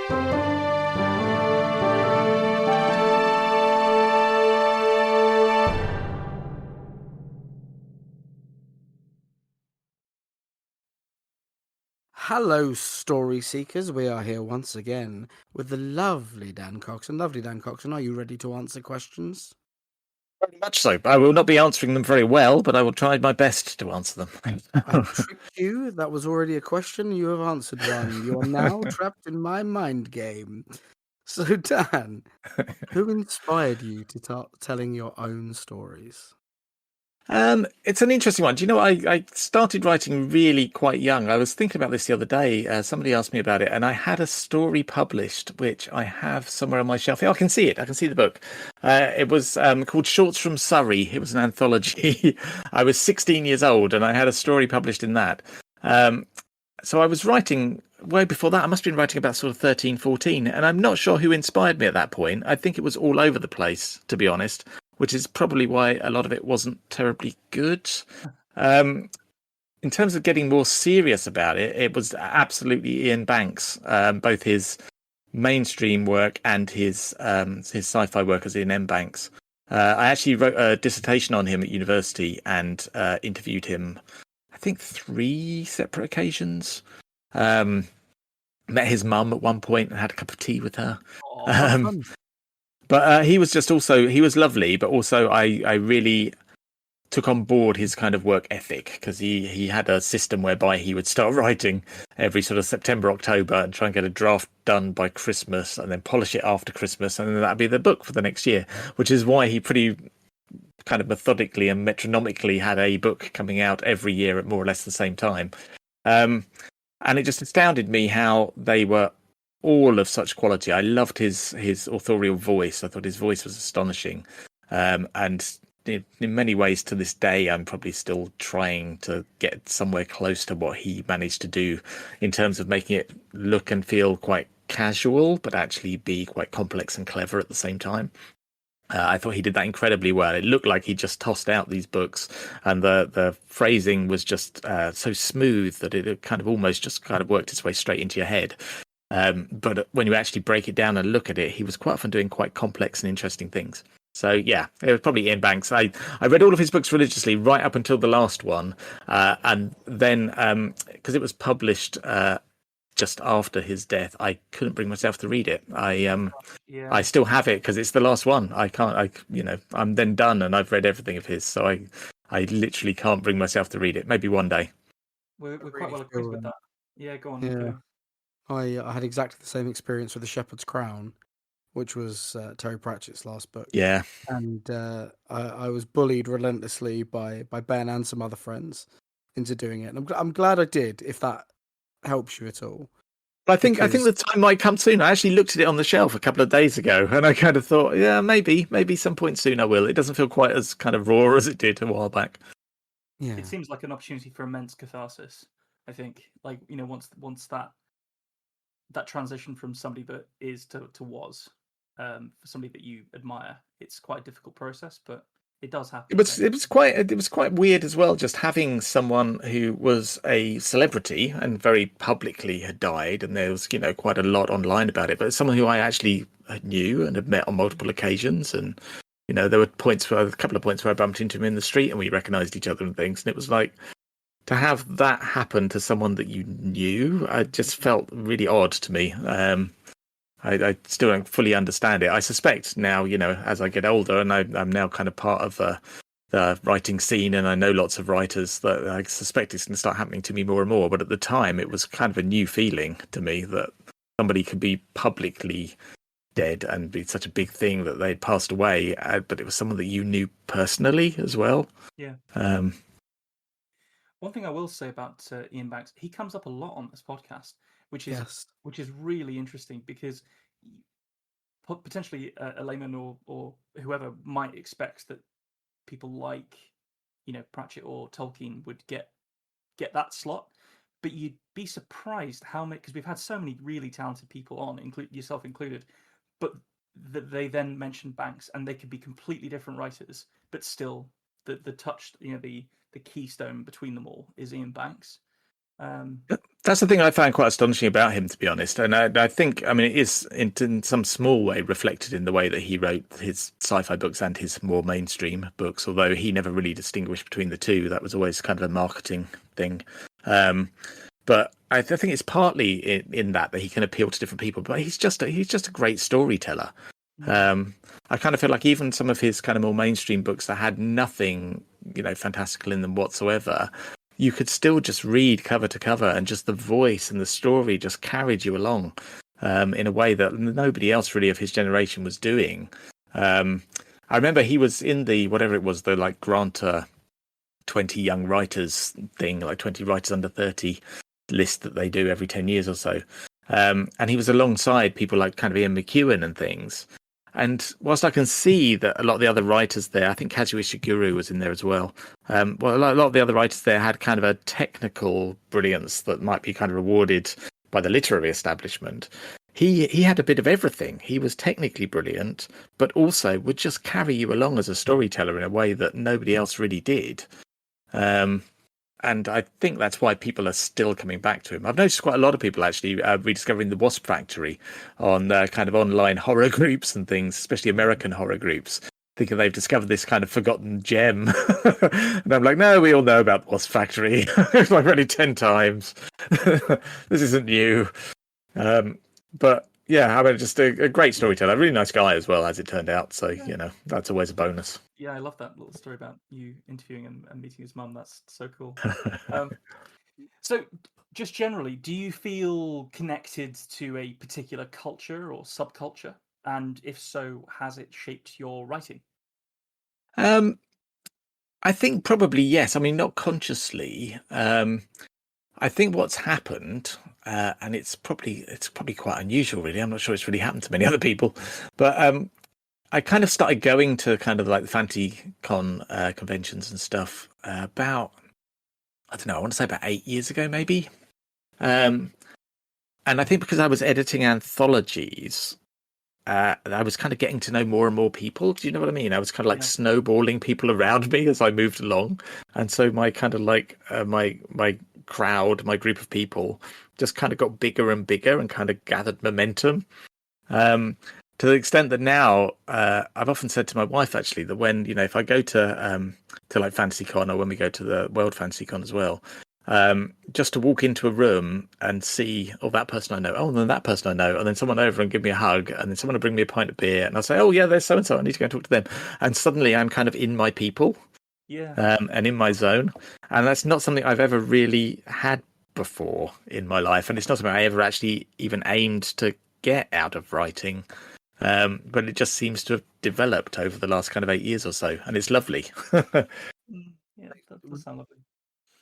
Hello, story seekers. We are here once again with the lovely Dan Coxon. Lovely Dan Coxon, are you ready to answer questions? Very much so. I will not be answering them very well, but I will try my best to answer them. I tricked you. That was already a question. You have answered one. You are now trapped in my mind game. So, Dan, who inspired you to start telling your own stories? It's an interesting one. Do you know, I started writing really quite young. I was thinking about this the other day. Somebody asked me about it, and I had a story published, which I have somewhere on my shelf. I can see it. I can see the book. It was called Shorts from Surrey. It was an anthology. I was 16 years old, and I had a story published in that. So I was writing way before that. I must have been writing about sort of 13, 14, and I'm not sure who inspired me at that point. I think it was all over the place, to be honest, which is probably why a lot of it wasn't terribly good. In terms of getting more serious about it, it was absolutely Ian Banks, both his mainstream work and his sci-fi work as Ian M. Banks. I actually wrote a dissertation on him at university and interviewed him, I think, 3 separate occasions. Met his mum at one point and had a cup of tea with her. Fun. But he was just also, he was lovely, but also I really took on board his kind of work ethic, because he had a system whereby he would start writing every sort of September, October, and try and get a draft done by Christmas, and then polish it after Christmas, and then that'd be the book for the next year, which is why he pretty kind of methodically and metronomically had a book coming out every year at more or less the same time. And it just astounded me how they were all of such quality. I loved his authorial voice. I thought his voice was astonishing. And in many ways to this day, I'm probably still trying to get somewhere close to what he managed to do in terms of making it look and feel quite casual, but actually be quite complex and clever at the same time. I thought he did that incredibly well. It looked like he just tossed out these books, and the phrasing was just so smooth that it kind of almost just kind of worked its way straight into your head. But when you actually break it down and look at it, he was quite often doing quite complex and interesting things. So yeah, it was probably Ian Banks. I read all of his books religiously right up until the last one, and then because it was published just after his death, I couldn't bring myself to read it. I still have it because it's the last one. I'm then done, and I've read everything of his, so I literally can't bring myself to read it. Maybe one day. We're quite well equipped with that. Yeah, go on. Yeah. Go. I had exactly the same experience with The Shepherd's Crown, which was Terry Pratchett's last book. Yeah. And I was bullied relentlessly by Ben and some other friends into doing it. And I'm glad I did, if that helps you at all. I think the time might come soon. I actually looked at it on the shelf a couple of days ago, and I kind of thought, yeah, maybe some point soon I will. It doesn't feel quite as kind of raw as it did a while back. Yeah, it seems like an opportunity for immense catharsis. I think, like, once that transition from somebody that is to was, for somebody that you admire, it's quite a difficult process, but it does happen. It was quite weird as well, just having someone who was a celebrity and very publicly had died, and there was quite a lot online about it. But someone who I actually knew and had met on multiple occasions, and there were a couple of points where I bumped into him in the street and we recognised each other and things, and it was like to have that happen to someone that you knew. It just felt really odd to me. I still don't fully understand it. I suspect now, as I get older, and I'm now kind of part of the writing scene, and I know lots of writers, that I suspect it's going to start happening to me more and more. But at the time, it was kind of a new feeling to me that somebody could be publicly dead and be such a big thing that they'd passed away, but it was someone that you knew personally as well. Yeah. One thing I will say about Ian Banks, he comes up a lot on this podcast, which is really interesting, because potentially a layman or whoever might expect that people like Pratchett or Tolkien would get that slot, but you'd be surprised how many, because we've had so many really talented people on, yourself included, but that they then mention Banks, and they could be completely different writers, but still the touch, the keystone between them all is Ian Banks. That's the thing I found quite astonishing about him, to be honest. And I think, I mean, it is in some small way reflected in the way that he wrote his sci-fi books and his more mainstream books, although he never really distinguished between the two. That was always kind of a marketing thing. But I think it's partly in that he can appeal to different people, but he's just a great storyteller. I kind of feel like even some of his kind of more mainstream books that had nothing, fantastical in them whatsoever, you could still just read cover to cover, and just the voice and the story just carried you along in a way that nobody else really of his generation was doing. I remember he was in the, whatever it was, the like Granta 20 young writers thing, like 20 writers under 30 list that they do every 10 years or so. And he was alongside people like kind of Ian McEwan and things. And whilst I can see that a lot of the other writers there, I think Kazuo Ishiguro was in there as well. A lot of the other writers there had kind of a technical brilliance that might be kind of rewarded by the literary establishment. He had a bit of everything. He was technically brilliant, but also would just carry you along as a storyteller in a way that nobody else really did. And I think that's why people are still coming back to him. I've noticed quite a lot of people actually rediscovering the Wasp Factory on kind of online horror groups and things, especially American horror groups, thinking they've discovered this kind of forgotten gem. And I'm like, no, we all know about the Wasp Factory. I've read it 10 times. This isn't new. But yeah, I mean, just a great storyteller, a really nice guy as well, as it turned out. So, that's always a bonus. Yeah, I love that little story about you interviewing and meeting his mum. That's so cool. So, just generally, do you feel connected to a particular culture or subculture? And if so, has it shaped your writing? I think probably yes. I mean, not consciously. I think what's happened, and it's probably quite unusual, really. I'm not sure it's really happened to many other people, but I kind of started going to kind of like the fantasy con conventions and stuff about, I don't know, I want to say about 8 years ago, maybe. And I think because I was editing anthologies, I was kind of getting to know more and more people. Do you know what I mean? I was kind of like snowballing people around me as I moved along. And so my kind of like, my crowd, my group of people just kind of got bigger and bigger and kind of gathered momentum. To the extent that now, I've often said to my wife actually that when if I go to like FantasyCon, or when we go to the World FantasyCon as well, just to walk into a room and see, that person I know, and then that person I know, and then someone over and give me a hug, and then someone will bring me a pint of beer, and I'll say, oh yeah, there's so and so, I need to go and talk to them, and suddenly I'm kind of in my people, and in my zone, and that's not something I've ever really had before in my life, and it's not something I ever actually even aimed to get out of writing. But it just seems to have developed over the last kind of 8 years or so, and it's lovely. Yeah, that does sound lovely.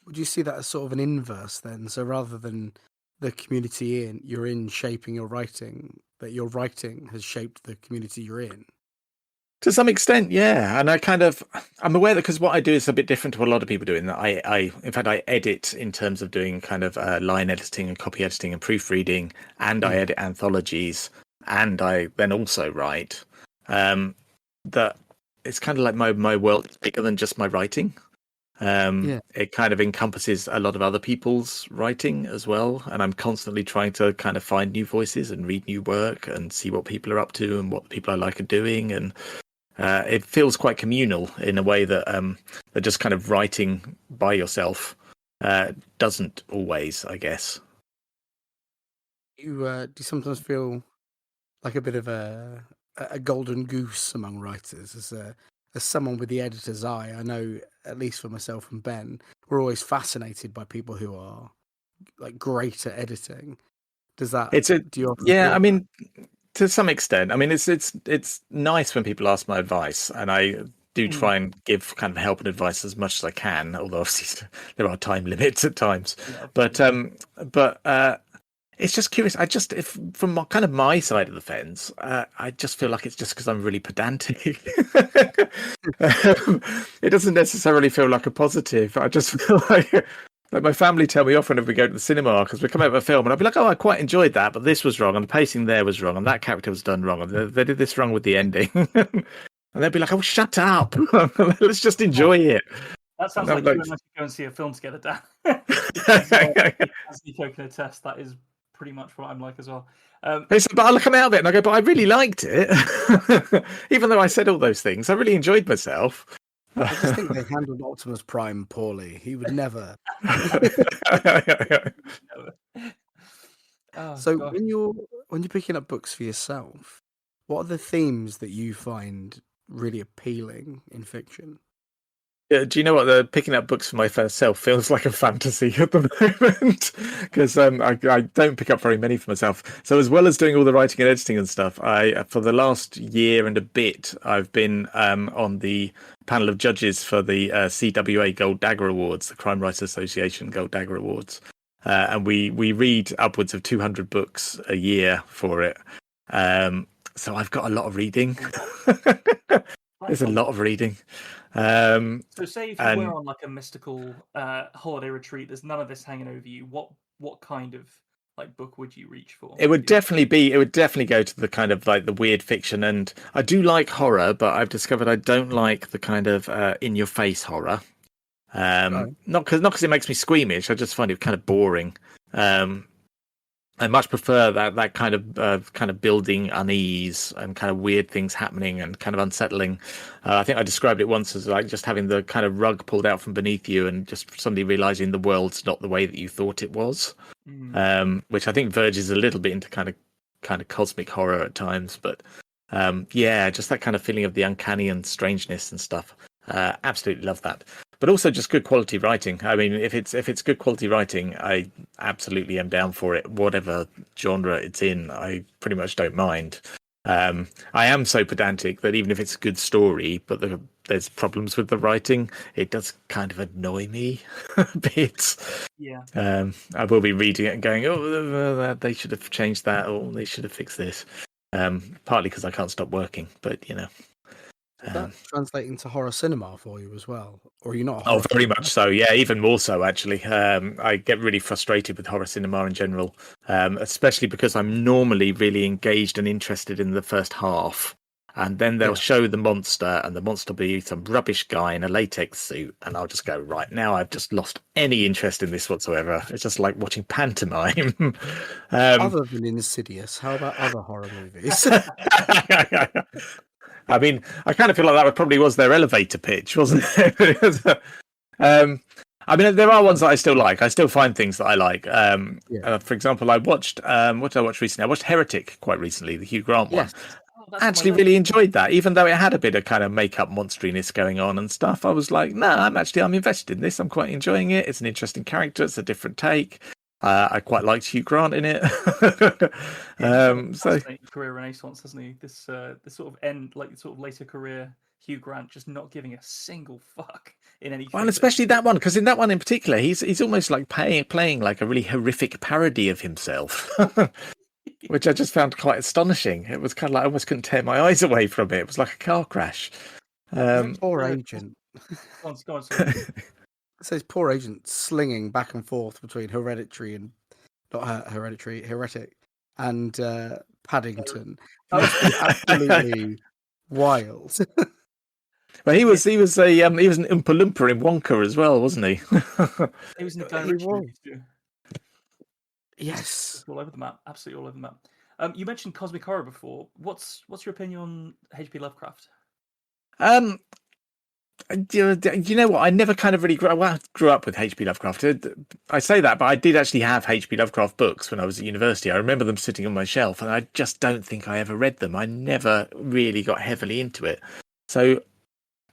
Would you see that as sort of an inverse then? So rather than the community you're in shaping your writing, that your writing has shaped the community you're in? To some extent, yeah. And I'm aware that because what I do is a bit different to what a lot of people do, in that in fact, I edit in terms of doing kind of line editing and copy editing and proofreading, and I edit anthologies, and I then also write. That it's kind of like my world is bigger than just my writing. It kind of encompasses a lot of other people's writing as well, and I'm constantly trying to kind of find new voices and read new work and see what people are up to and what the people I like are doing, and it feels quite communal in a way that that just kind of writing by yourself doesn't always, I guess. Do you sometimes feel like a bit of a golden goose among writers, as someone with the editor's eye? I know, at least for myself and Ben, we're always fascinated by people who are like great at editing. Does that? I mean, to some extent. I mean, it's nice when people ask my advice, and I do try and give kind of help and advice as much as I can. Although obviously there are time limits at times, but it's just curious. If from kind of my side of the fence, I just feel like it's just because I'm really pedantic. It doesn't necessarily feel like a positive. I just feel like my family tell me often if we go to the cinema, because we come out of a film and I'll be like, oh, I quite enjoyed that, but this was wrong, and the pacing there was wrong, and that character was done wrong, and they did this wrong with the ending. And they'll be like, oh, shut up. Let's just enjoy it. That sounds like you and I should go and see a film together, Dan. As Nico can attest, that is pretty much what I'm like as well. But I come out of it and I go, but I really liked it. Even though I said all those things, I really enjoyed myself. I just think they handled Optimus Prime poorly. He would never. Oh, So gosh. when you're picking up books for yourself, what are the themes that you find really appealing in fiction? Yeah, do you know what? The picking up books for my first self feels like a fantasy at the moment because I don't pick up very many for myself. So as well as doing all the writing and editing and stuff, for the last year and a bit, I've been on the panel of judges for the CWA Gold Dagger Awards, the Crime Writers Association Gold Dagger Awards, and we read upwards of 200 books a year for it. So I've got a lot of reading. There's a lot of reading. So say if you were on like a mystical holiday retreat, there's none of this hanging over you. What kind of like book would you reach for? It would definitely go to the kind of like the weird fiction, and I do like horror, but I've discovered I don't like the kind of in your face horror. Not because it makes me squeamish. I just find it kind of boring. I much prefer that kind of building unease and kind of weird things happening and kind of unsettling. I think I described it once as like just having the kind of rug pulled out from beneath you and just suddenly realizing the world's not the way that you thought it was. Which I think verges a little bit into kind of cosmic horror at times, but just that kind of feeling of the uncanny and strangeness and stuff. Absolutely love that. But also just good quality writing. I mean, if it's good quality writing, I absolutely am down for it. Whatever genre it's in, I pretty much don't mind. I am so pedantic that even if it's a good story, but there's problems with the writing, it does kind of annoy me a bit. Yeah. I will be reading it and going, oh, they should have changed that, or they should have fixed this. Partly because I can't stop working, but you know. Is that translating to horror cinema for you as well? Or are you not? Very much so. Yeah, even more so, actually. I get really frustrated with horror cinema in general, especially because I'm normally really engaged and interested in the first half. And then they'll show the monster, and the monster will be some rubbish guy in a latex suit. And I'll just go, right, now I've just lost any interest in this whatsoever. It's just like watching pantomime. Other than Insidious, how about other horror movies? I mean, I kind of feel like that probably was their elevator pitch, wasn't it? I mean, there are ones that I still like. I still find things that I like. For example, I watched, what did I watch recently? I watched Heretic quite recently, the Hugh Grant one. Actually really enjoyed that, even though it had a bit of kind of makeup monsteriness going on and stuff. I was like, no, I'm invested in this. I'm quite enjoying it. It's an interesting character. It's a different take. I quite liked Hugh Grant in it. So career renaissance, hasn't he? This sort of sort of later career Hugh Grant just not giving a single fuck in anything. Well, especially that one, because in that one in particular, he's almost like playing like a really horrific parody of himself, which I just found quite astonishing. It was kind of like I almost couldn't tear my eyes away from it. It was like a car crash. Poor agent. Go on, sorry. It says poor agent slinging back and forth between Heretic and Paddington. Must be absolutely wild. Well, he was an Oompa Loompa in Wonka as well, wasn't he? He was in the Guy Ritchie movies too. Yes, all over the map, absolutely all over the map. You mentioned cosmic horror before. What's your opinion on H.P. Lovecraft? You know what? I never kind of really grew up with H.P. Lovecraft. I say that, but I did actually have H.P. Lovecraft books when I was at university. I remember them sitting on my shelf, and I just don't think I ever read them. I never really got heavily into it. So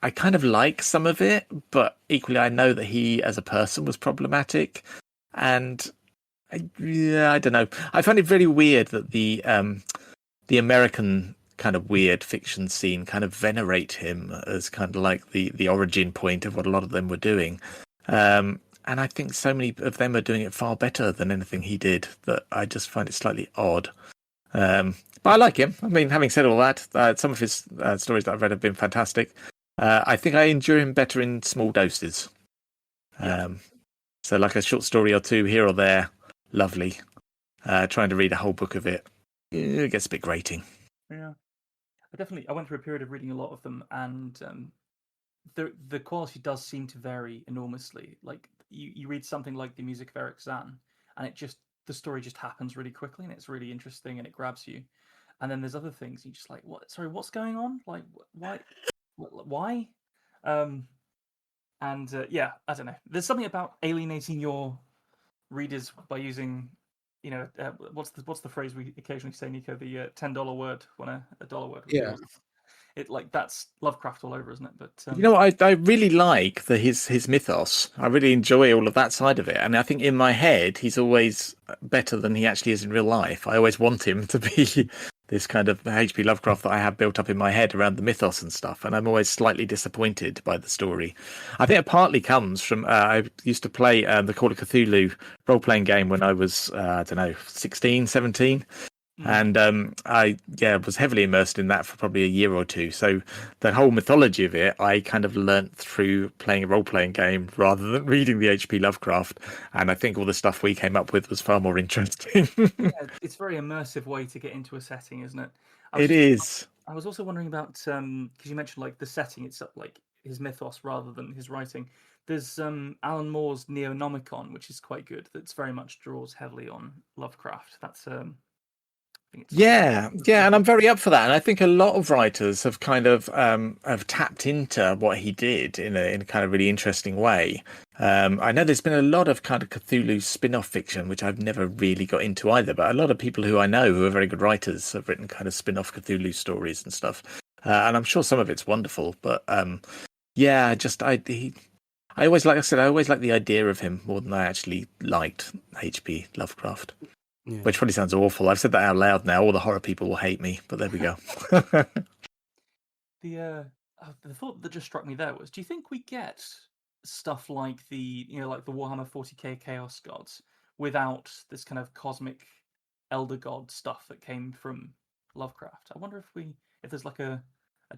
I kind of like some of it, but equally I know that he as a person was problematic. And I don't know. I find it very weird that the American kind of weird fiction scene kind of venerate him as kind of like the origin point of what a lot of them were doing. And I think so many of them are doing it far better than anything he did that I just find it slightly odd. But I like him. I mean, having said all that, some of his stories that I've read have been fantastic. I think I enjoy him better in small doses. So like a short story or two here or there, lovely. Trying to read a whole book of it gets a bit grating. Yeah. I went through a period of reading a lot of them, and the quality does seem to vary enormously. Like you read something like The Music of Eric Zahn, and the story just happens really quickly, and it's really interesting, and it grabs you. And then there's other things you just like, what? Sorry, what's going on? Like, why? Why? Yeah, I don't know. There's something about alienating your readers by using, what's the phrase we occasionally say, Nico? The $10 word when a dollar word would Yeah. be. It like that's Lovecraft all over, isn't it? But You know what? I really like his mythos. I really enjoy all of that side of it, and I think in my head he's always better than he actually is in real life. I always want him to be this kind of H.P. Lovecraft that I have built up in my head around the mythos and stuff, and I'm always slightly disappointed by the story. I think it partly comes from I used to play the Call of Cthulhu role-playing game when I was I don't know 16, 17. And I was heavily immersed in that for probably a year or two. So the whole mythology of it, I kind of learnt through playing a role-playing game rather than reading the H.P. Lovecraft. And I think all the stuff we came up with was far more interesting. yeah, it's a very immersive way to get into a setting, isn't it? It is. I was also wondering about because you mentioned like the setting itself, like his mythos rather than his writing. There's Alan Moore's Neonomicon, which is quite good. That's very much draws heavily on Lovecraft. That's I think it's Yeah, and I'm very up for that. And I think a lot of writers have kind of have tapped into what he did in a kind of really interesting way. I know there's been a lot of kind of Cthulhu spin-off fiction, which I've never really got into either. But a lot of people who I know who are very good writers have written kind of spin-off Cthulhu stories and stuff. And I'm sure some of it's wonderful. But yeah, I always, like I said, I always liked the idea of him more than I actually liked H.P. Lovecraft. Yeah. Which probably sounds awful. I've said that out loud now. All the horror people will hate me, but there we go. The thought that just struck me there was: do you think we get stuff like like the Warhammer 40k Chaos Gods without this kind of cosmic elder god stuff that came from Lovecraft? I wonder if there's like a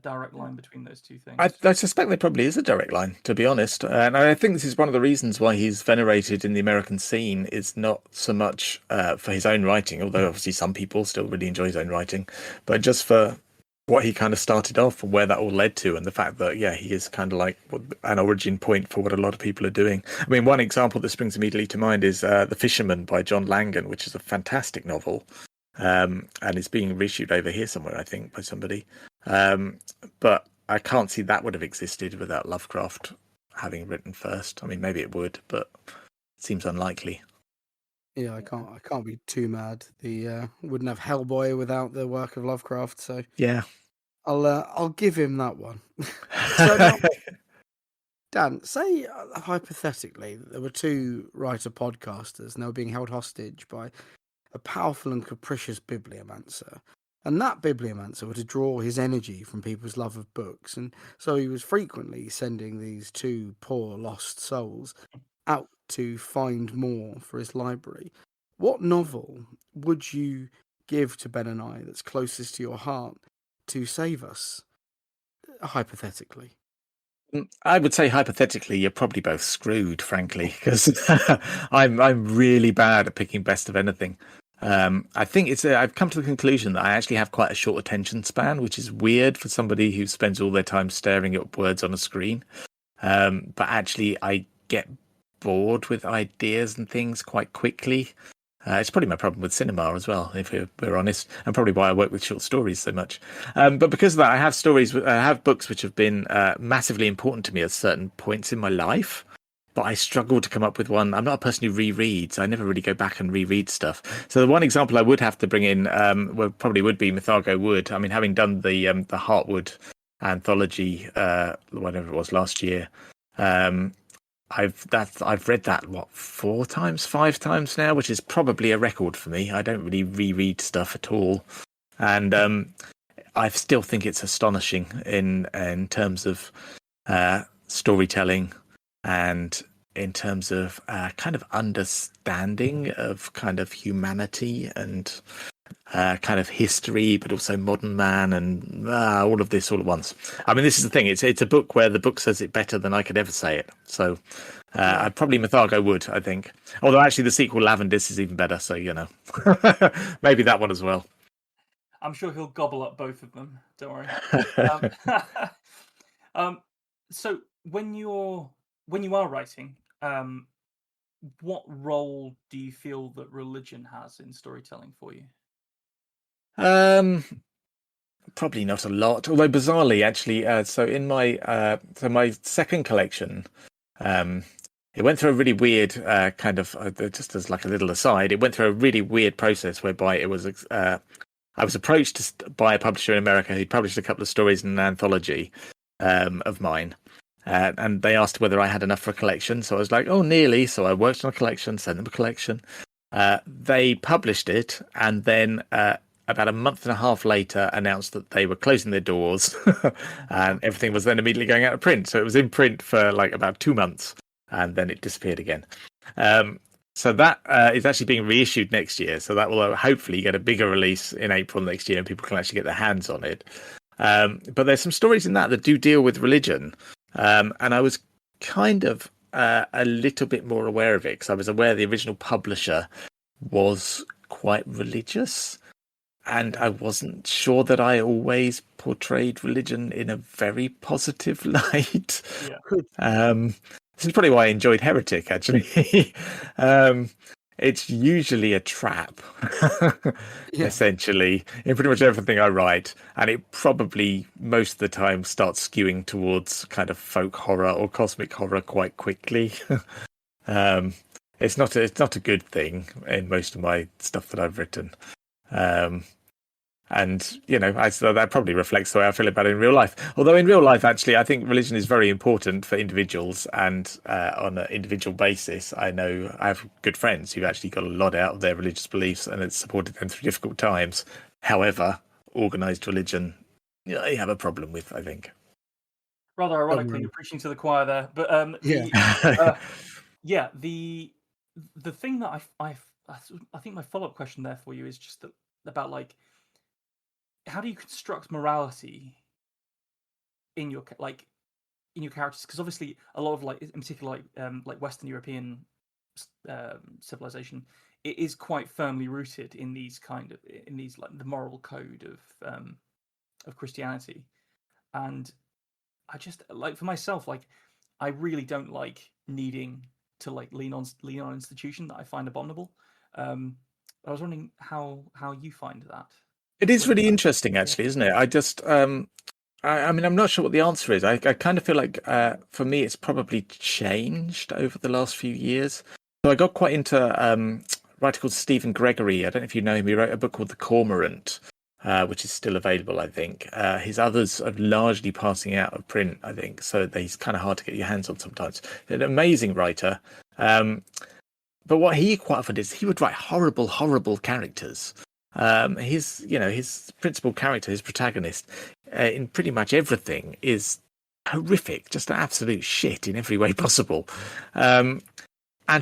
direct line between those two things. I suspect there probably is a direct line, to be honest. And I think this is one of the reasons why he's venerated in the American scene is not so much for his own writing, although obviously some people still really enjoy his own writing, but just for what he kind of started off and where that all led to, and the fact that, he is kind of like an origin point for what a lot of people are doing. I mean, one example that springs immediately to mind is The Fisherman by John Langan, which is a fantastic novel. And it's being reissued over here somewhere, I think, by somebody. But I can't see that would have existed without Lovecraft having written first. I mean, maybe it would, but it seems unlikely. Yeah, I can't be too mad. The wouldn't have Hellboy without the work of Lovecraft, so Yeah. I'll give him that one. So now, Dan, say hypothetically there were two writer podcasters and they were being held hostage by a powerful and capricious bibliomancer. And that bibliomancer were to draw his energy from people's love of books. And so he was frequently sending these two poor lost souls out to find more for his library. What novel would you give to Ben and I that's closest to your heart to save us, hypothetically? I would say hypothetically, you're probably both screwed, frankly, because I'm really bad at picking best of anything. I think I've come to the conclusion that I actually have quite a short attention span, which is weird for somebody who spends all their time staring at words on a screen. But actually, I get bored with ideas and things quite quickly. It's probably my problem with cinema as well, if we're honest, and probably why I work with short stories so much. But because of that, I have books which have been massively important to me at certain points in my life. But I struggle to come up with one. I'm not a person who rereads. I never really go back and reread stuff. So the one example I would have to bring in probably would be Mythago Wood. I mean, having done the Heartwood anthology, whatever it was last year, I've read that 5 times now, which is probably a record for me. I don't really reread stuff at all, and I still think it's astonishing in terms of storytelling and in terms of kind of understanding of kind of humanity and kind of history, but also modern man and all of this all at once. I mean, this is the thing. It's a book where the book says it better than I could ever say it. So I'd probably Mythago Wood, I think. Although actually the sequel Lavendis is even better. So, maybe that one as well. I'm sure he'll gobble up both of them. Don't worry. So when you are writing, what role do you feel that religion has in storytelling for you? Probably not a lot, although bizarrely, actually. So in my second collection, um, it went through a really weird kind of just as like a little aside. It went through a really weird process whereby it was I was approached by a publisher in America who published a couple of stories in an anthology of mine. And they asked whether I had enough for a collection. So I was like, oh, nearly. So I worked on a collection, sent them a collection. They published it, and then about a month and a half later announced that they were closing their doors, and everything was then immediately going out of print. So it was in print for like about 2 months, and then it disappeared again. So that is actually being reissued next year. So that will hopefully get a bigger release in April next year, and people can actually get their hands on it. But there's some stories in that do deal with religion. And I was kind of a little bit more aware of it because I was aware the original publisher was quite religious, and I wasn't sure that I always portrayed religion in a very positive light. Yeah. This is probably why I enjoyed Heretic, actually. It's usually a trap, essentially, in pretty much everything I write. And it probably, most of the time, starts skewing towards kind of folk horror or cosmic horror quite quickly. It's not a good thing in most of my stuff that I've written. And, that probably reflects the way I feel about it in real life. Although in real life, actually, I think religion is very important for individuals. And on an individual basis, I know I have good friends who've actually got a lot out of their religious beliefs and it's supported them through difficult times. However, organised religion, you have a problem with, I think. Rather ironically, you're preaching to the choir there. But the thing that I think my follow-up question there for you is just about like, how do you construct morality in your characters? Because obviously a lot of in particular like Western European civilization, it is quite firmly rooted in these like the moral code of Christianity. And I just like, for myself, like I really don't like needing to like lean on an institution that I find abominable. I was wondering how you find that. It is really interesting, actually, isn't it? I just, I mean, I'm not sure what the answer is. I kind of feel like, for me, it's probably changed over the last few years. So I got quite into a writer called Stephen Gregory. I don't know if you know him. He wrote a book called The Cormorant, which is still available, I think. His others are largely passing out of print, I think. So he's kind of hard to get your hands on sometimes. An amazing writer. But what he quite often did is he would write horrible, horrible characters. His principal character, his protagonist, in pretty much everything is horrific, just an absolute shit in every way possible. And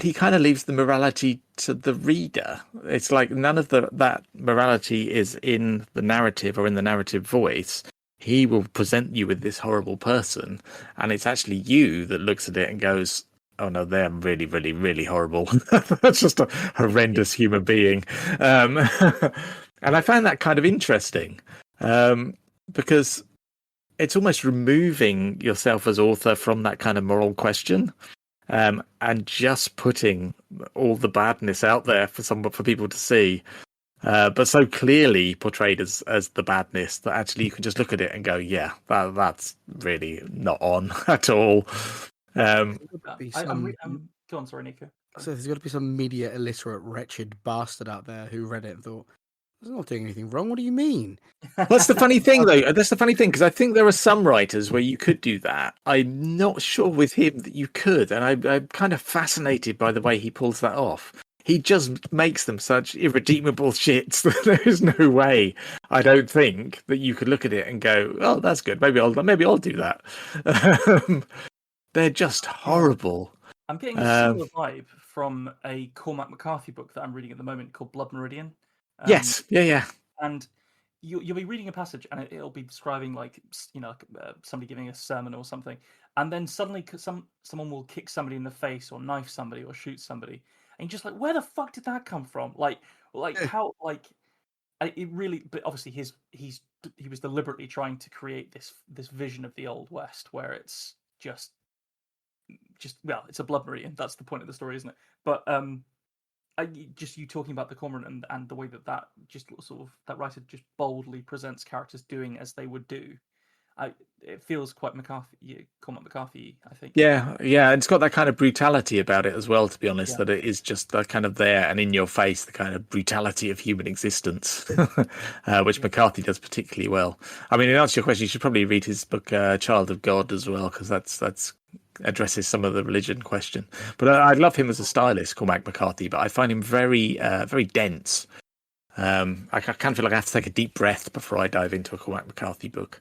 he kind of leaves the morality to the reader. It's like none of that morality is in the narrative or in the narrative voice. He will present you with this horrible person, and it's actually you that looks at it and goes, oh no, they're really, really, really horrible. That's just a horrendous human being. And I find that kind of interesting because it's almost removing yourself as author from that kind of moral question and just putting all the badness out there for people to see. But so clearly portrayed as the badness that actually you can just look at it and go, yeah, that's really not on at all. Go on, sorry, Nico. So there's got to be some media illiterate, wretched bastard out there who read it and thought, "It's not doing anything wrong. What do you mean?" That's the funny thing, though. That's the funny thing, because I think there are some writers where you could do that. I'm not sure with him that you could, and I'm kind of fascinated by the way he pulls that off. He just makes them such irredeemable shits that there is no way, I don't think, that you could look at it and go, "Oh, that's good. Maybe I'll do that." They're just horrible. I'm getting a similar vibe from a Cormac McCarthy book that I'm reading at the moment called Blood Meridian. Yes, yeah. And you'll be reading a passage and it'll be describing somebody giving a sermon or something, and then suddenly someone will kick somebody in the face or knife somebody or shoot somebody, and you're just like, where the fuck did that come from? Like how, like, it really. But obviously he was deliberately trying to create this vision of the Old West where it's just it's a blood meridian. That's the point of the story, isn't it? But just you talking about the cormorant and the way that just sort of that writer just boldly presents characters doing as they would do. It feels quite Cormac McCarthy, I think. Yeah, it's got that kind of brutality about it as well, to be honest, Yeah. that it is just kind of there and in your face, the kind of brutality of human existence, which McCarthy does particularly well. I mean, in answer to your question, you should probably read his book, Child of God, as well, because that's addresses some of the religion question. But I love him as a stylist, Cormac McCarthy, but I find him very, very dense. I kind of feel like I have to take a deep breath before I dive into a Cormac McCarthy book.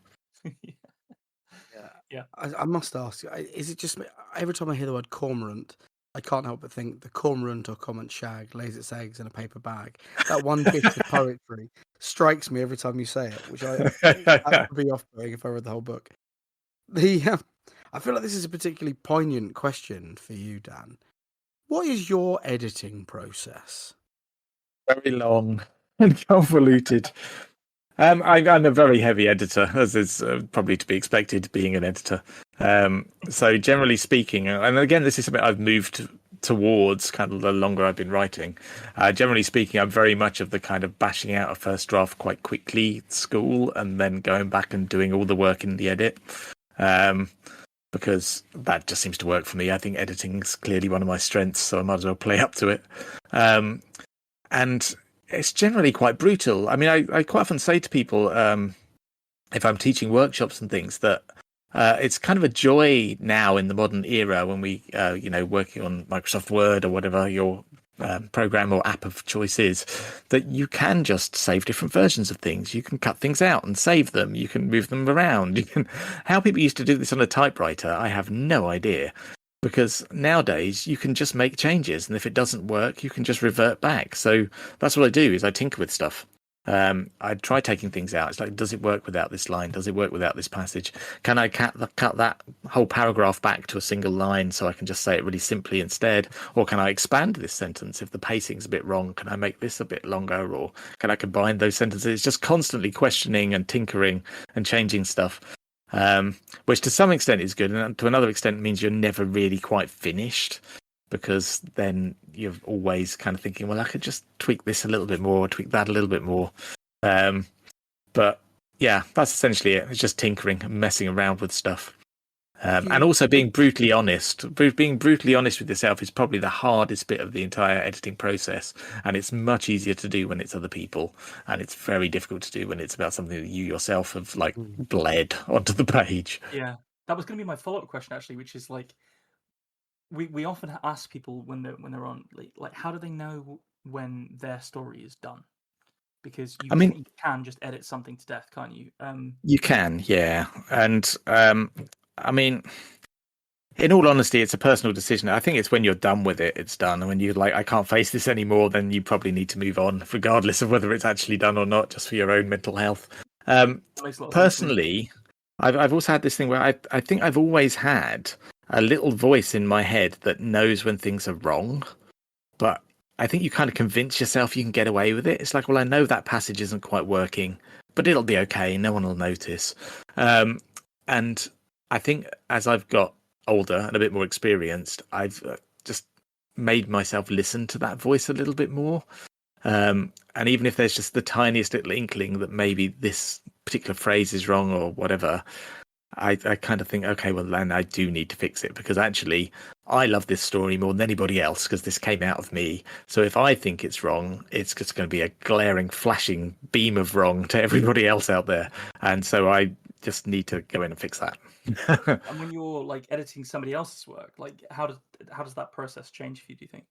Yeah. I must ask, is it just me? Every time I hear the word cormorant, I can't help but think the cormorant or cormorant shag lays its eggs in a paper bag. That one bit of poetry strikes me every time you say it, which that would be off-putting if I read the whole book. I feel like this is a particularly poignant question for you, Dan. What is your editing process? Very long and convoluted. I'm a very heavy editor, as is probably to be expected, being an editor. So generally speaking, and again, this is something I've moved towards kind of the longer I've been writing. Generally speaking, I'm very much of the kind of bashing out a first draft quite quickly school and then going back and doing all the work in the edit. Because that just seems to work for me. I think editing's clearly one of my strengths, so I might as well play up to it. And it's generally quite brutal. I mean, I quite often say to people, if I'm teaching workshops and things, that it's kind of a joy now in the modern era when we, working on Microsoft Word or whatever your program or app of choice is, that you can just save different versions of things. You can cut things out and save them. You can move them around. How people used to do this on a typewriter, I have no idea. Because nowadays you can just make changes, and if it doesn't work, you can just revert back. So that's what I do, is I tinker with stuff. I try taking things out. It's like, does it work without this line? Does it work without this passage? Can I cut that whole paragraph back to a single line so I can just say it really simply instead? Or can I expand this sentence if the pacing's a bit wrong? Can I make this a bit longer? Or can I combine those sentences? It's just constantly questioning and tinkering and changing stuff. Which to some extent is good, and to another extent means you're never really quite finished, because then you're always kind of thinking, well, I could just tweak this a little bit more, tweak that a little bit more. But yeah, that's essentially it. It's just tinkering and messing around with stuff. And also being brutally honest. Being brutally honest with yourself is probably the hardest bit of the entire editing process. And it's much easier to do when it's other people. And it's very difficult to do when it's about something that you yourself have bled onto the page. Yeah, that was going to be my follow-up question, actually, which is like, we often ask people when they're on, like how do they know when their story is done? Because you can just edit something to death, can't you? You can, yeah. And I mean, in all honesty, it's a personal decision. I think it's when you're done with it, it's done. And when you're like, I can't face this anymore, then you probably need to move on, regardless of whether it's actually done or not, just for your own mental health. Personally, I've also had this thing where I think I've always had a little voice in my head that knows when things are wrong. But I think you kind of convince yourself you can get away with it. It's like, well, I know that passage isn't quite working, but it'll be okay. No one will notice. And I think as I've got older and a bit more experienced, I've just made myself listen to that voice a little bit more. And even if there's just the tiniest little inkling that maybe this particular phrase is wrong or whatever, I kind of think, okay, well, then I do need to fix it, because actually I love this story more than anybody else, because this came out of me. So if I think it's wrong, it's just going to be a glaring, flashing beam of wrong to everybody else out there. And so I just need to go in and fix that. And when you're like editing somebody else's work, like how does that process change for you, do you think?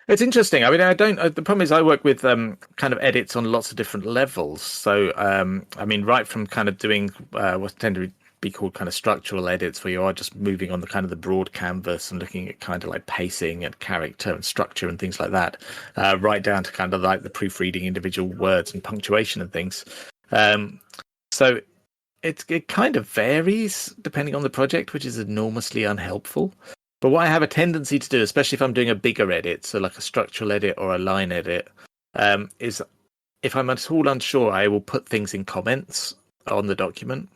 It's interesting. I mean, the problem is I work with kind of edits on lots of different levels. So, I mean, right from kind of doing what tend to be called kind of structural edits, where you are just moving on the kind of the broad canvas and looking at kind of like pacing and character and structure and things like that, right down to kind of like the proofreading individual words and punctuation and things. So it kind of varies depending on the project, which is enormously unhelpful. But what I have a tendency to do, especially if I'm doing a bigger edit, so like a structural edit or a line edit, is if I'm at all unsure, I will put things in comments on the document.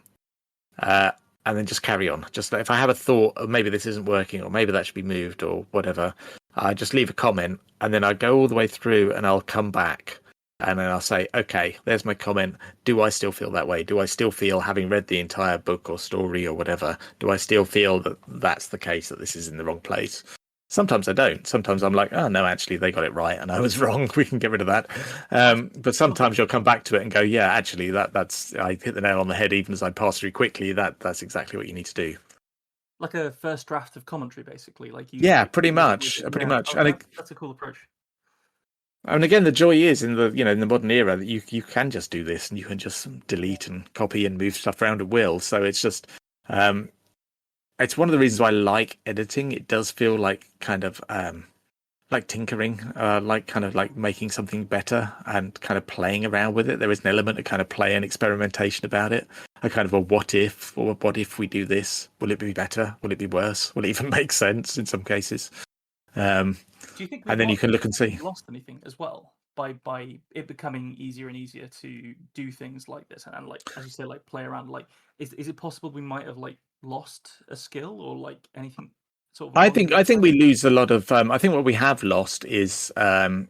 and then just carry on. Just if I have a thought, or maybe this isn't working, or maybe that should be moved, or whatever, I just leave a comment, and then I go all the way through, and I'll come back, and then I'll say, okay, there's my comment. Do I still feel that way? Do I still feel, having read the entire book or story or whatever, do I still feel that that's the case, that this is in the wrong place? Sometimes I don't. Sometimes I'm like, oh, no, actually, they got it right and I was wrong. We can get rid of that. But sometimes you'll come back to it and go, yeah, actually, that's I hit the nail on the head even as I pass through quickly. That's exactly what you need to do. Like a first draft of commentary, basically. Yeah, pretty much. Pretty much. Oh, that's a cool approach. And again, the joy is in the modern era that you can just do this and you can just delete and copy and move stuff around at will. So it's just it's one of the reasons why I like editing. It does feel like kind of like tinkering, like making something better and kind of playing around with it. There is an element of kind of play and experimentation about it. A kind of a what if, or what if we do this? Will it be better? Will it be worse? Will it even make sense in some cases? Do you think? And then you can look and see. Lost anything as well by it becoming easier and easier to do things like this and like, as you say, like play around. Like, is it possible we might have like lost a skill or like anything? Sort of I think we lose a lot of. I think what we have lost is a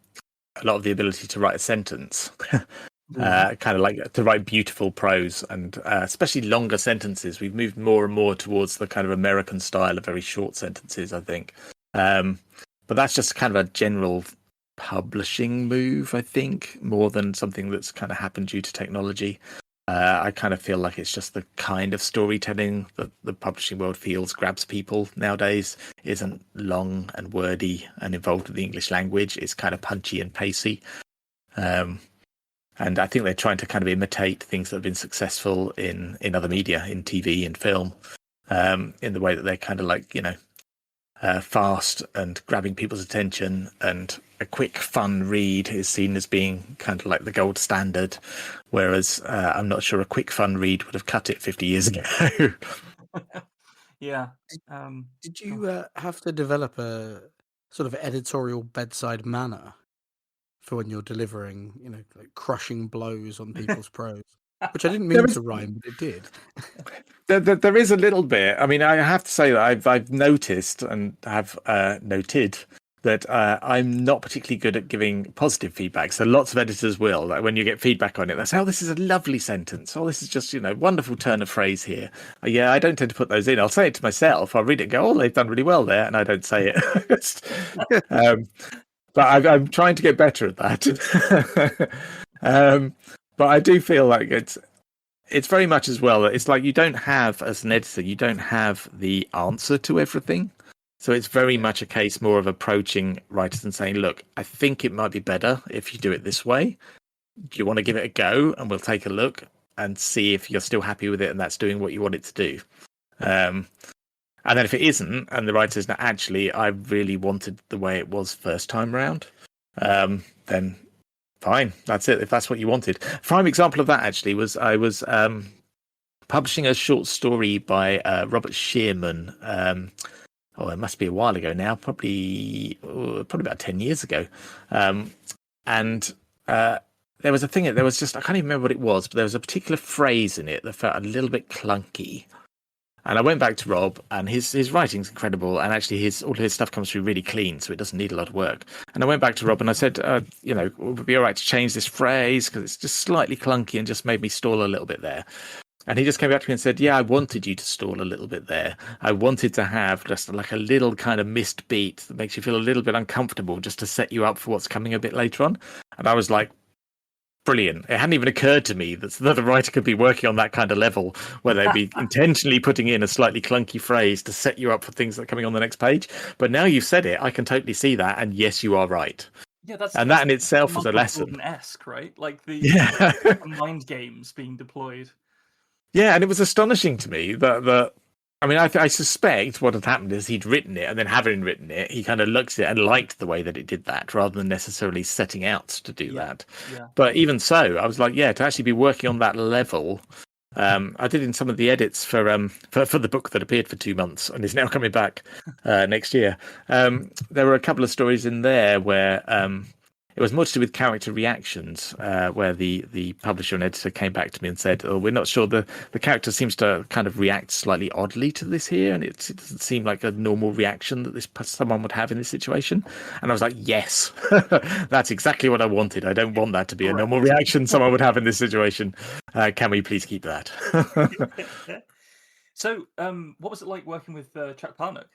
lot of the ability to write a sentence, kind of like to write beautiful prose and especially longer sentences. We've moved more and more towards the kind of American style of very short sentences, I think. But that's just kind of a general publishing move, I think, more than something that's kind of happened due to technology. I kind of feel like it's just the kind of storytelling that the publishing world feels grabs people nowadays isn't long and wordy and involved with the English language. It's kind of punchy and pacey. And I think they're trying to kind of imitate things that have been successful in other media, in TV and film, in the way that they're kind of like, fast and grabbing people's attention, and a quick, fun read is seen as being kind of like the gold standard, whereas I'm not sure a quick, fun read would have cut it 50 years ago. Yeah. Did you have to develop a sort of editorial bedside manner for when you're delivering, like crushing blows on people's prose? Which I didn't mean to rhyme, but it did. There is a little bit. I mean, I have to say that I've noticed and have noted that I'm not particularly good at giving positive feedback. So lots of editors will, like when you get feedback on it, they say, "Oh, this is a lovely sentence. Oh, this is just wonderful turn of phrase here." Yeah, I don't tend to put those in. I'll say it to myself. I'll read it and go, "Oh, they've done really well there," and I don't say it. But I'm trying to get better at that. But I do feel like it's very much as well that it's like you don't have, as an editor, you don't have the answer to everything. So it's very much a case more of approaching writers and saying, look, I think it might be better if you do it this way. Do you want to give it a go? And we'll take a look and see if you're still happy with it and that's doing what you want it to do. And then if it isn't, and the writer's not, actually, I really wanted the way it was first time round, then fine, that's it. If that's what you wanted. Prime example of that actually was I was publishing a short story by Robert Shearman. It must be a while ago now, probably about 10 years ago. And there was a thing. There was just, I can't even remember what it was, but there was a particular phrase in it that felt a little bit clunky. And I went back to Rob, and his writing's incredible, and actually all of his stuff comes through really clean, so it doesn't need a lot of work. And I went back to Rob and I said, would it be all right to change this phrase because it's just slightly clunky and just made me stall a little bit there. And he just came back to me and said, yeah, I wanted you to stall a little bit there. I wanted to have just like a little kind of missed beat that makes you feel a little bit uncomfortable just to set you up for what's coming a bit later on. And I was like, brilliant. It hadn't even occurred to me that a writer could be working on that kind of level where they'd be intentionally putting in a slightly clunky phrase to set you up for things that are coming on the next page. But now you've said it, I can totally see that. And yes, you are right. Yeah, that's that in itself was a lesson. Esque, right? Like the mind games being deployed. Yeah, and it was astonishing to me that I mean, I suspect what had happened is he'd written it, and then having written it, he kind of looked at it and liked the way that it did that, rather than necessarily setting out to do that. Yeah. But even so, I was like, to actually be working on that level. I did in some of the edits for the book that appeared for 2 months and is now coming back next year. There were a couple of stories in there where It was more to do with character reactions, where the publisher and editor came back to me and said, "Oh, we're not sure. The character seems to kind of react slightly oddly to this here, and it doesn't seem like a normal reaction that someone would have in this situation." And I was like, "Yes, that's exactly what I wanted. I don't want that to be a normal reaction someone would have in this situation. Can we please keep that?" So, what was it like working with Chuck Palahniuk?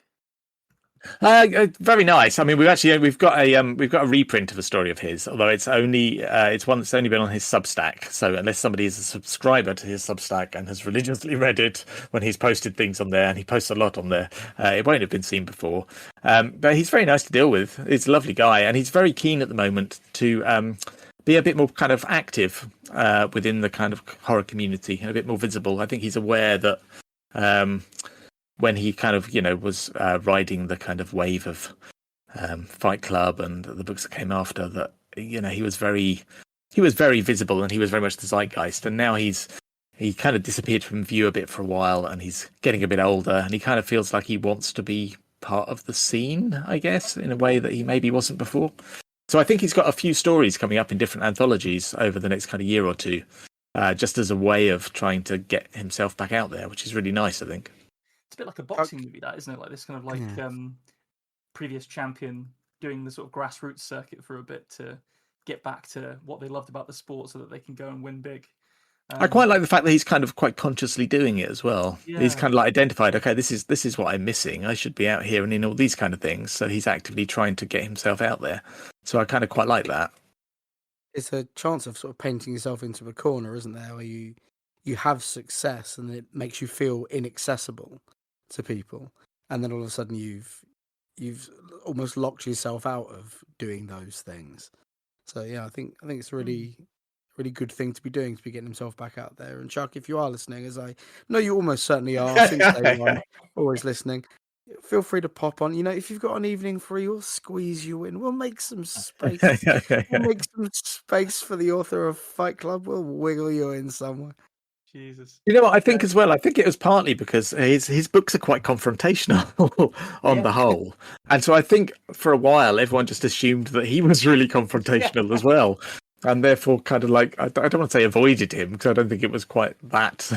Very nice. I mean, we've got a reprint of a story of his, although it's one that's only been on his Substack. So unless somebody is a subscriber to his Substack and has religiously read it when he's posted things on there, and he posts a lot on there, it won't have been seen before. But he's very nice to deal with. He's a lovely guy, and he's very keen at the moment to be a bit more kind of active within the kind of horror community and a bit more visible. I think he's aware that when he kind of, was riding the kind of wave of Fight Club and the books that came after, that, he was very visible, and he was very much the zeitgeist. And now he kind of disappeared from view a bit for a while, and he's getting a bit older, and he kind of feels like he wants to be part of the scene, I guess, in a way that he maybe wasn't before. So I think he's got a few stories coming up in different anthologies over the next kind of year or two, just as a way of trying to get himself back out there, which is really nice, I think. It's a bit like a boxing movie, that, isn't it? Like this kind of like previous champion doing the sort of grassroots circuit for a bit to get back to what they loved about the sport, so that they can go and win big. I quite like the fact that he's kind of quite consciously doing it as well. Yeah. He's kind of like identified, okay, this is what I'm missing. I should be out here and in all these kind of things. So he's actively trying to get himself out there. So I kind of quite like that. It's a chance of sort of painting yourself into a corner, isn't there, where you have success and it makes you feel inaccessible to people, and then all of a sudden you've almost locked yourself out of doing those things. So yeah, I think it's a really good thing to be doing, to be getting himself back out there. And Chuck, if you are listening, as I know you almost certainly are, since day one, always listening, feel free to pop on. If you've got an evening free, we'll squeeze you in. We'll make some space. We'll make some space for the author of Fight Club. We'll wiggle you in somewhere. Jesus. You know what I think as well? I think it was partly because his books are quite confrontational on the whole. And so I think for a while, everyone just assumed that he was really confrontational as well. And therefore kind of like, I don't want to say avoided him, because I don't think it was quite that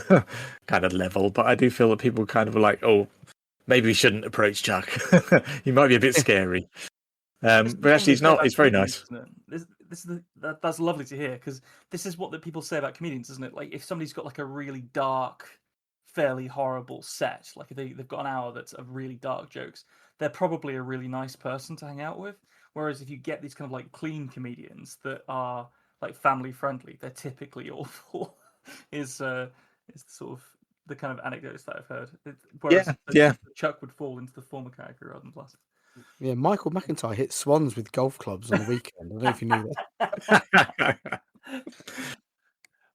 kind of level. But I do feel that people kind of were like, oh, maybe we shouldn't approach Chuck. He might be a bit scary. But actually he's not. He's very nice. That's lovely to hear, because this is what the people say about comedians, isn't it? Like if somebody's got like a really dark, fairly horrible set, like if they've got an hour that's of really dark jokes, they're probably a really nice person to hang out with. Whereas if you get these kind of like clean comedians that are like family friendly, they're typically awful. is sort of the kind of anecdotes that I've heard. Whereas Chuck would fall into the former character rather than plus. Yeah, Michael McIntyre hit swans with golf clubs on the weekend. I don't know if you knew that.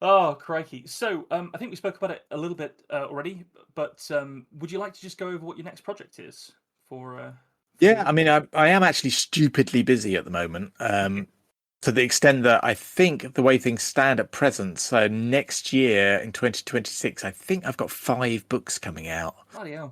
Oh, crikey. So I think we spoke about it a little bit already, but would you like to just go over what your next project is for yeah, I mean, I am actually stupidly busy at the moment, to the extent that I think the way things stand at present, so next year in 2026, I think I've got 5 books coming out. Bloody hell.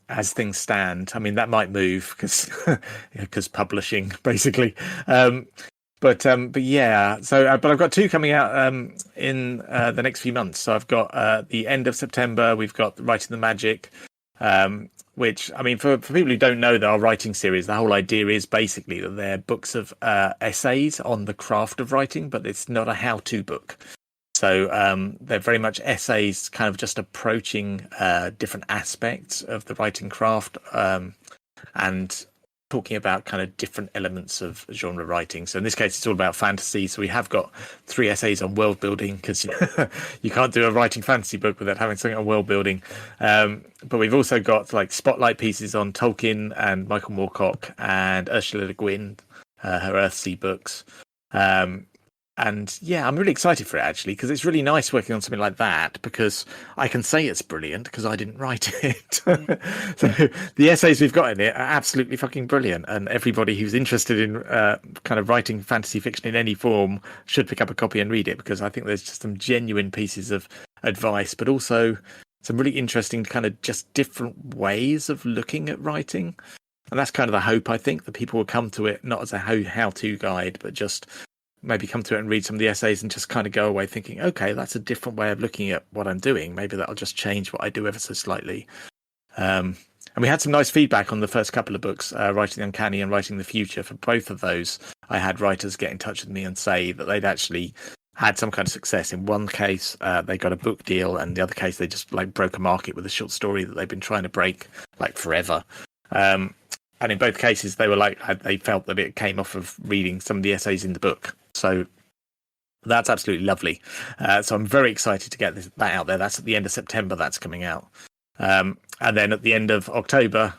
As things stand. I mean, that might move because publishing, basically. But yeah, so but I've got 2 coming out in the next few months. So I've got the end of September. We've got Writing the Magic, which, I mean, for people who don't know our writing series, the whole idea is basically that they're books of essays on the craft of writing, but it's not a how-to book. So they're very much essays, kind of just approaching different aspects of the writing craft and talking about kind of different elements of genre writing. So in this case, it's all about fantasy. So we have got 3 essays on world building, because you can't do a writing fantasy book without having something on world building. But we've also got like spotlight pieces on Tolkien and Michael Moorcock and Ursula Le Guin, her Earthsea books. And yeah, I'm really excited for it, actually, because it's really nice working on something like that, because I can say it's brilliant because I didn't write it. So the essays we've got in it are absolutely fucking brilliant. And everybody who's interested in kind of writing fantasy fiction in any form should pick up a copy and read it, because I think there's just some genuine pieces of advice, but also some really interesting kind of just different ways of looking at writing. And that's kind of the hope, I think, that people will come to it not as a how-to guide, but just maybe come to it and read some of the essays and just kind of go away thinking, okay, that's a different way of looking at what I'm doing. Maybe that'll just change what I do ever so slightly. And we had some nice feedback on the first couple of books, Writing the Uncanny and Writing the Future. For both of those, I had writers get in touch with me and say that they'd actually had some kind of success. In one case, they got a book deal, and the other case, they just like broke a market with a short story that they've been trying to break like forever. And in both cases, they were like, they felt that it came off of reading some of the essays in the book. So that's absolutely lovely. So I'm very excited to get that out there. That's at the end of September. That's coming out. And then at the end of October,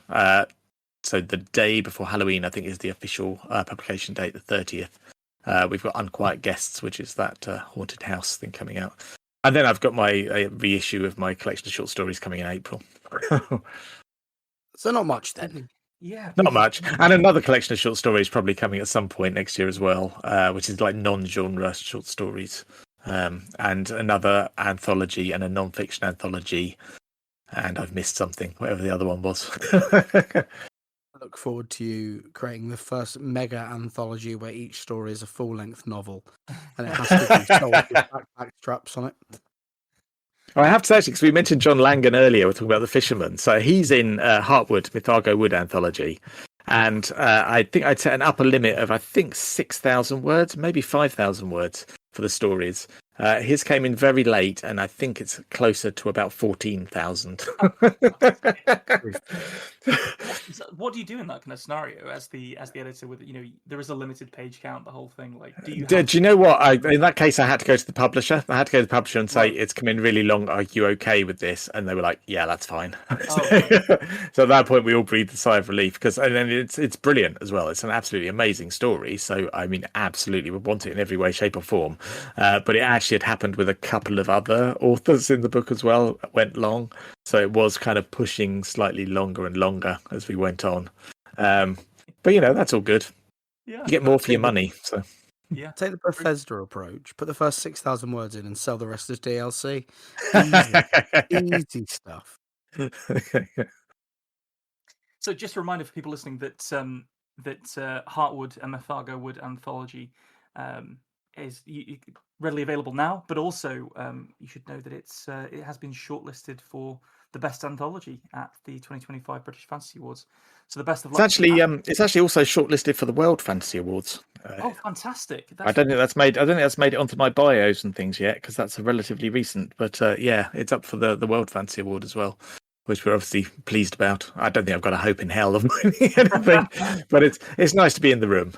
so the day before Halloween, I think is the official publication date, the 30th. We've got Unquiet Guests, which is that haunted house thing coming out. And then I've got my reissue of my collection of short stories coming in April. So not much then. Yeah, Not much. And another collection of short stories probably coming at some point next year as well, which is like non-genre short stories. And another anthology and a non-fiction anthology. And I've missed something, whatever the other one was. I look forward to you creating the first mega anthology where each story is a full-length novel, and it has to be sold with backpack straps on it. I have to say, actually, because we mentioned John Langan earlier, we're talking about The Fisherman. So he's in Heartwood, Mythago Wood anthology. And I think I'd set an upper limit of, 6,000 words, maybe 5,000 words for the stories. His came in very late, and I think it's closer to about 14,000. What do you do in that kind of scenario as the editor? With there is a limited page count, the whole thing. Like, do you know what? In that case, I had to go to the publisher. I had to go to the publisher and say, "It's come in really long. Are you okay with this?" And they were like, "Yeah, that's fine." So at that point, we all breathed a sigh of relief and then it's brilliant as well. It's an absolutely amazing story. So I mean, absolutely would want it in every way, shape, or form. But it actually had happened with a couple of other authors in the book as well. It went long, so it was kind of pushing slightly longer and longer as we went on. But that's all good. Yeah, you get more for your money. So yeah, take the Bethesda approach. Put the first 6,000 words in and sell the rest as DLC. Easy stuff. So just a reminder for people listening that Heartwood and Mythago Wood anthology is readily available now, but also you should know that it has been shortlisted for the best anthology at the 2025 British Fantasy Awards. So the best of luck. It's actually also shortlisted for the World Fantasy Awards. Oh, fantastic! I don't think that's made it onto my bios and things yet, because that's relatively recent. But yeah, it's up for the World Fantasy Award as well, which we're obviously pleased about. I don't think I've got a hope in hell of winning anything, but it's nice to be in the room.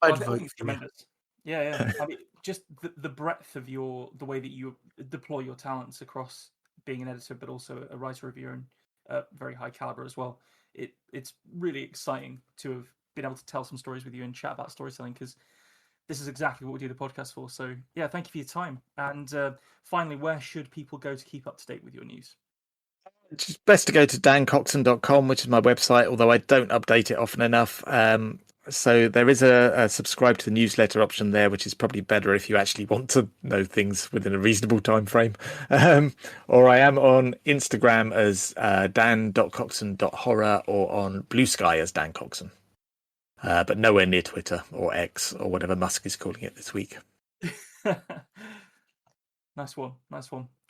I'd vote for tremendous. Yeah. I mean, just the breadth of the way that you deploy your talents across being an editor, but also a writer, reviewer, and very high caliber as well. It's really exciting to have been able to tell some stories with you and chat about storytelling, because this is exactly what we do the podcast for. So yeah, thank you for your time. And finally, where should people go to keep up to date with your news? It's best to go to dancoxon.com, which is my website, although I don't update it often enough. So there is a subscribe to the newsletter option there, which is probably better if you actually want to know things within a reasonable time frame. Or I am on Instagram as dan.coxon.horror, or on Blue Sky as Dan Coxon. But nowhere near Twitter or X or whatever Musk is calling it this week. Nice one.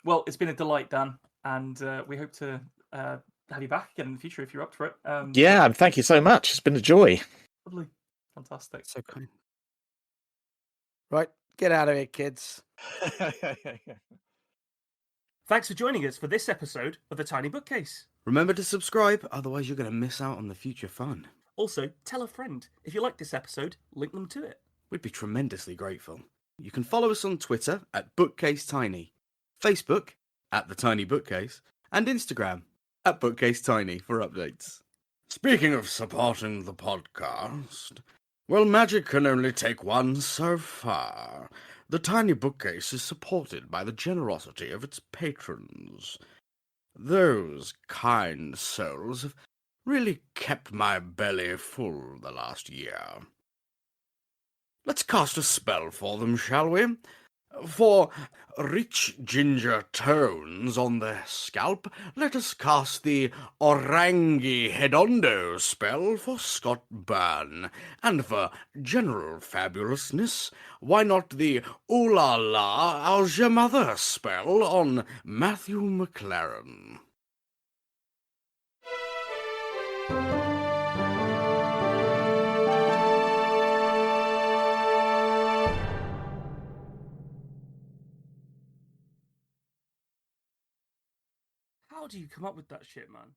Well, it's been a delight, Dan, and we hope to have you back again in the future if you're up for it. Yeah, thank you so much. It's been a joy. Lovely. Fantastic. So kind. Right, get out of here, kids. Thanks for joining us for this episode of the Tiny Bookcase. Remember to subscribe, otherwise you're going to miss out on the future fun. Also, tell a friend. If you like this episode, link them to it. We'd be tremendously grateful. You can follow us on Twitter at BookcaseTiny, Facebook at The Tiny Bookcase, and Instagram at BookcaseTiny for updates. Speaking of supporting the podcast, well, magic can only take one so far. The Tiny Bookcase is supported by the generosity of its patrons. Those kind souls have really kept my belly full the last year. Let's cast a spell for them, shall we? For rich ginger tones on the scalp, let us cast the Orangi Hedondo spell for Scott Byrne. And for general fabulousness, why not the Ooh La La, How's Your Mother spell on Matthew McLaren? How do you come up with that shit, man?